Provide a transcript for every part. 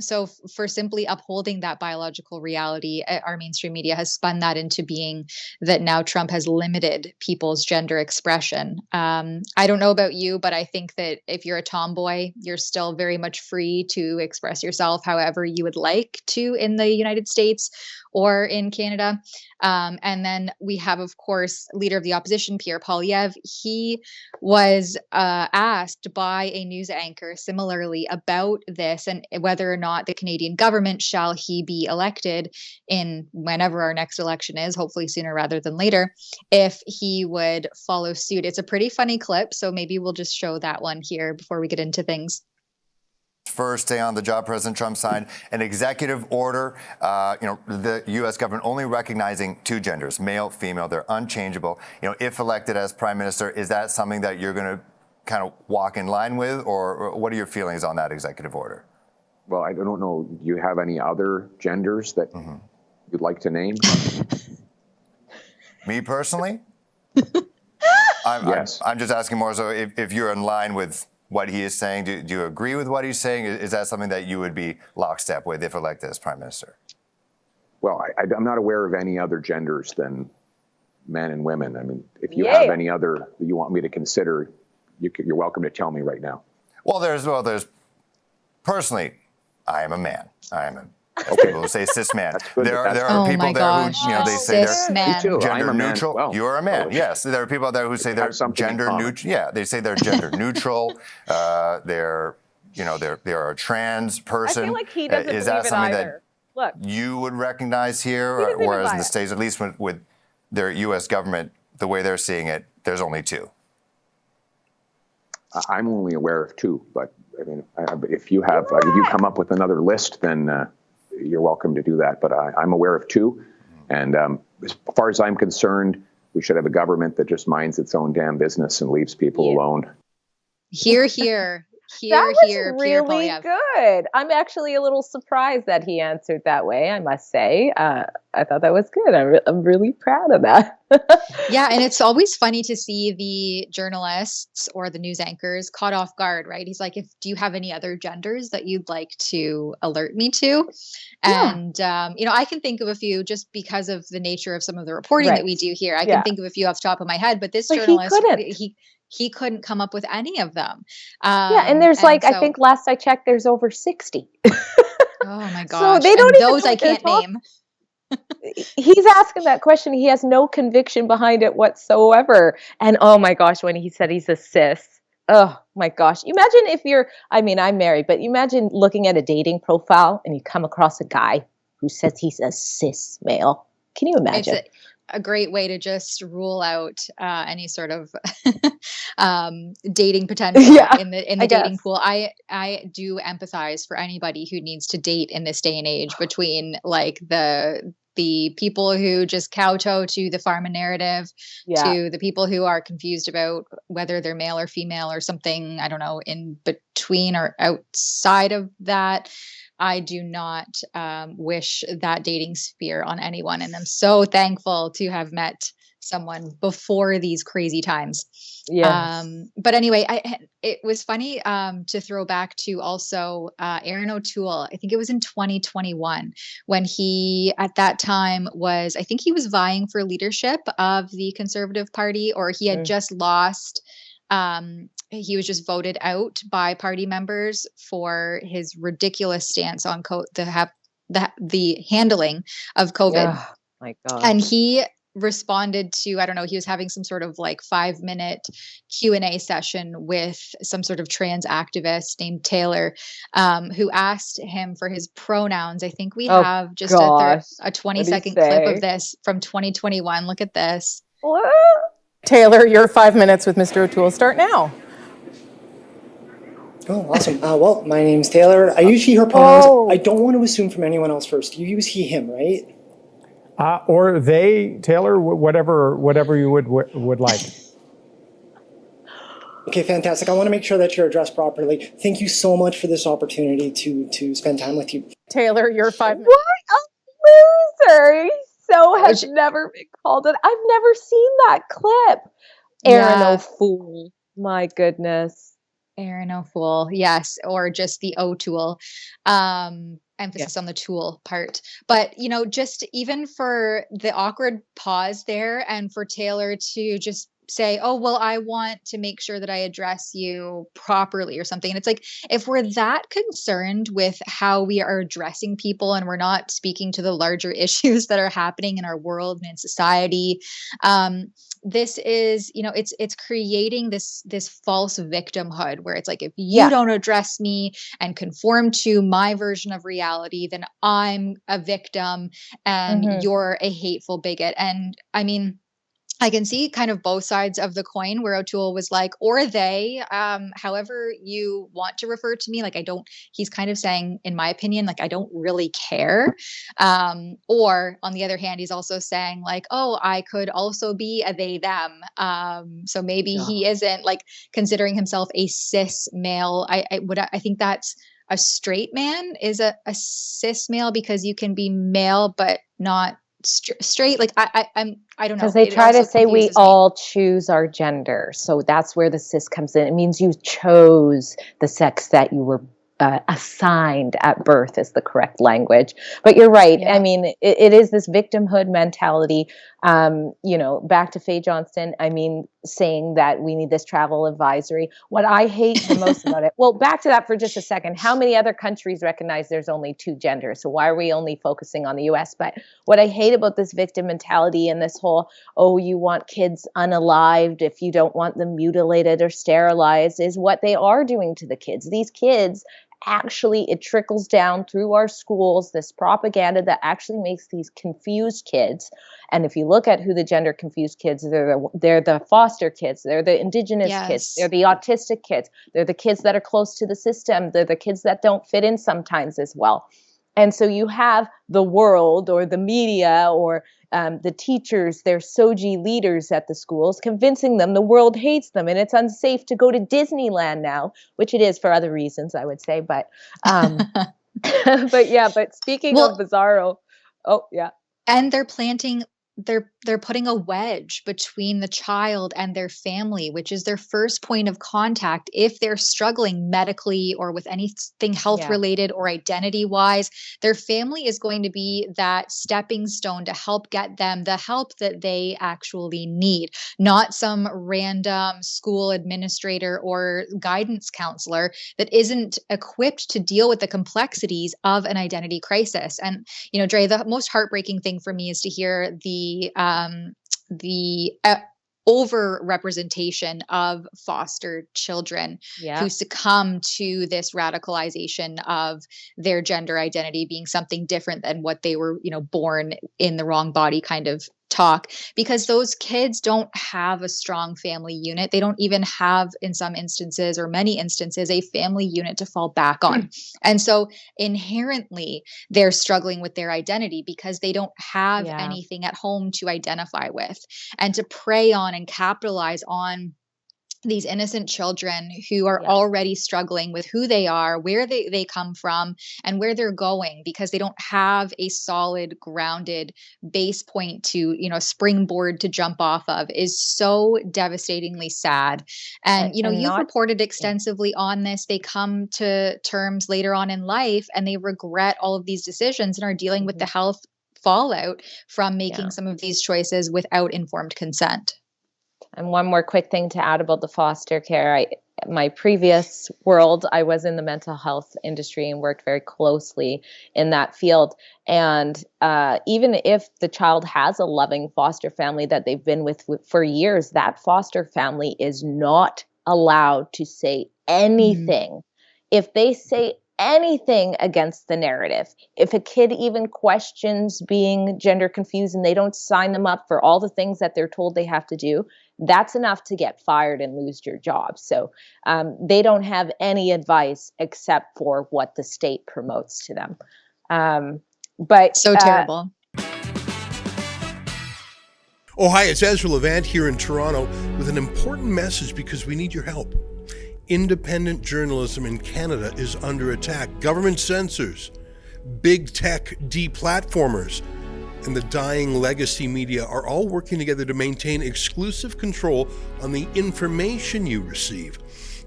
So for simply upholding that biological reality, our mainstream media has spun that into being that now Trump has limited people's gender expression. I don't know about you, but I think that if you're a tomboy, you're still very much free to express yourself however you would like to in the United States or in Canada. And then we have, of course, leader of the opposition, Pierre Poilievre. He was asked by a news anchor similarly about this and whether or not the Canadian government shall he be elected in whenever our next election is, hopefully sooner rather than later, if he would follow suit. It's a pretty funny clip, so maybe we'll just show that one here before we get into things. First day on the job, President Trump signed an executive order, the U.S. government only recognizing two genders, male, female. They're unchangeable. If elected as prime minister, is that something that you're going to kind of walk in line with, or what are your feelings on that executive order? Well, I don't know. Do you have any other genders that you'd like to name? Me personally? Yes. I'm just asking more so if you're in line with what he is saying. Do you agree with what he's saying? Is that something that you would be lockstep with if elected as prime minister? Well, I'm not aware of any other genders than men and women. I mean, if you have any other that you want me to consider, you're welcome to tell me right now. Well, there's personally, I am a man. I am a people who say cis man. There are people there who they say they're gender neutral. Well, you are a man. Yes, there are people out there who say they're gender neutral. Yeah, they say they're gender neutral. They are a trans person. I feel like he doesn't Is that something either. that you would recognize here, whereas in the States, at least with their U.S. government, the way they're seeing it, there's only two. I'm only aware of two, but I mean, if you have, if you come up with another list, then you're welcome to do that. But I'm aware of two. And as far as I'm concerned, we should have a government that just minds its own damn business and leaves people alone. Hear, hear. That was really good. I'm actually a little surprised that he answered that way, I must say. I thought that was good. I'm really proud of that. Yeah, and it's always funny to see the journalists or the news anchors caught off guard, right? He's like, do you have any other genders that you'd like to alert me to? Yeah. And, I can think of a few just because of the nature of some of the reporting that we do here. I can think of a few off the top of my head, but this journalist, he couldn't come up with any of them. And there's I think last I checked, there's over 60. Oh my gosh. So they don't even those I can't name. He's asking that question. He has no conviction behind it whatsoever. And oh my gosh, when he said he's a cis, oh my gosh. Imagine if I'm married, but imagine looking at a dating profile and you come across a guy who says he's a cis male. Can you imagine? It's a great way to just rule out any sort of dating potential in the dating pool. I do empathize for anybody who needs to date in this day and age between the people who just kowtow to the pharma narrative to the people who are confused about whether they're male or female or something, I don't know, in between or outside of that. I do not wish that dating sphere on anyone. And I'm so thankful to have met someone before these crazy times. Yes. But anyway, it was funny to throw back to also Aaron O'Toole. I think it was in 2021 when he, at that time, I think he was vying for leadership of the Conservative Party, or he had just lost. He was just voted out by party members for his ridiculous stance on the handling of COVID. Oh, my God. And he responded to, I don't know, he was having some sort of 5-minute Q&A session with some sort of trans activist named Taylor, who asked him for his pronouns. I think we have just a 20-second clip of this from 2021. Look at this. What? Taylor, your 5 minutes with Mr. O'Toole start now. Oh, awesome. Well, my name's Taylor. I use he, her pronouns. I don't want to assume from anyone else first. You use he, him, right? Or they, Taylor, whatever you would like. Okay, fantastic. I want to make sure that you're addressed properly. Thank you so much for this opportunity to spend time with you. Taylor, your 5 minutes. What a loser. Has never been called it. I've never seen that clip. Aaron O'Toole. My goodness. Aaron O'Toole, yes, or just the O'Toole. Emphasis on the tool part. But, just even for the awkward pause there and for Taylor to just say, oh, well, I want to make sure that I address you properly or something. And it's like, if we're that concerned with how we are addressing people and we're not speaking to the larger issues that are happening in our world and in society, this is, it's creating this false victimhood where it's like, if you don't address me and conform to my version of reality, then I'm a victim and you're a hateful bigot. And I mean, I can see kind of both sides of the coin where O'Toole was like, or they, however you want to refer to me, like, he's kind of saying, in my opinion, like, I don't really care. Or on the other hand, he's also saying like, oh, I could also be a they, them. So maybe he isn't like considering himself a cis male. I think that's a straight man is a cis male because you can be male, but not straight. Like I don't know, because they try to say we all choose our gender, so that's where the cis comes in. It means you chose the sex that you were assigned at birth is the correct language. But you're right. I mean, it is this victimhood mentality. Back to Faye Johnston, I mean, saying that we need this travel advisory. What I hate the most about it, well, back to that for just a second. How many other countries recognize there's only two genders? So why are we only focusing on the US? But what I hate about this victim mentality and this whole, oh, you want kids unalived if you don't want them mutilated or sterilized, is what they are doing to the kids. These kids, actually, it trickles down through our schools, this propaganda that actually makes these confused kids. And if you look at who the gender confused kids, they're the foster kids, they're the indigenous kids, they're the autistic kids, they're the kids that are close to the system, they're the kids that don't fit in sometimes as well. And so you have the world or the media or the teachers, they're SOGI leaders at the schools, convincing them the world hates them and it's unsafe to go to Disneyland now, which it is for other reasons, I would say. But but speaking of Bizarro, and they're putting a wedge between the child and their family, which is their first point of contact if they're struggling medically or with anything health related or identity wise. Their family is going to be that stepping stone to help get them the help that they actually need, not some random school administrator or guidance counselor that isn't equipped to deal with the complexities of an identity crisis. And Dre, the most heartbreaking thing for me is to hear the over-representation of foster children who succumb to this radicalization of their gender identity being something different than what they were, born in the wrong body kind of talk, because those kids don't have a strong family unit. They don't even have, in some instances or many instances, a family unit to fall back on. And so inherently they're struggling with their identity because they don't have anything at home to identify with and to prey on and capitalize on these innocent children who are already struggling with who they are, where they come from, and where they're going, because they don't have a solid, grounded base point to, springboard to jump off of, is so devastatingly sad. And, you've reported extensively on this. They come to terms later on in life and they regret all of these decisions and are dealing with the health fallout from making some of these choices without informed consent. And one more quick thing to add about the foster care. My previous world, I was in the mental health industry and worked very closely in that field. And even if the child has a loving foster family that they've been with for years, that foster family is not allowed to say anything. If they say anything against the narrative, if a kid even questions being gender confused and they don't sign them up for all the things that they're told they have to do, that's enough to get fired and lose your job. So they don't have any advice except for what the state promotes to them. But so terrible. Oh, hi, it's Ezra Levant here in Toronto with an important message because we need your help. Independent journalism in Canada is under attack. Government censors, big tech deplatformers, and the dying legacy media are all working together to maintain exclusive control on the information you receive.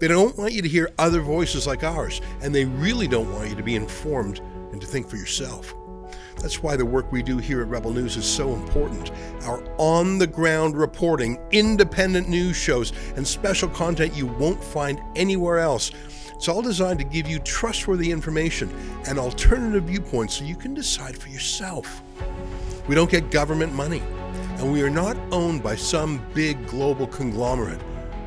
They don't want you to hear other voices like ours, and they really don't want you to be informed and to think for yourself. That's why the work we do here at Rebel News is so important. Our on-the-ground reporting, independent news shows, and special content you won't find anywhere else. It's all designed to give you trustworthy information and alternative viewpoints so you can decide for yourself. We don't get government money, and we are not owned by some big global conglomerate.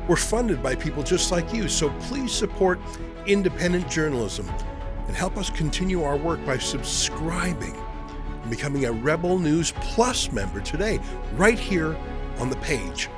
We're funded by people just like you, so please support independent journalism and help us continue our work by subscribing and becoming a Rebel News Plus member today, right here on the page.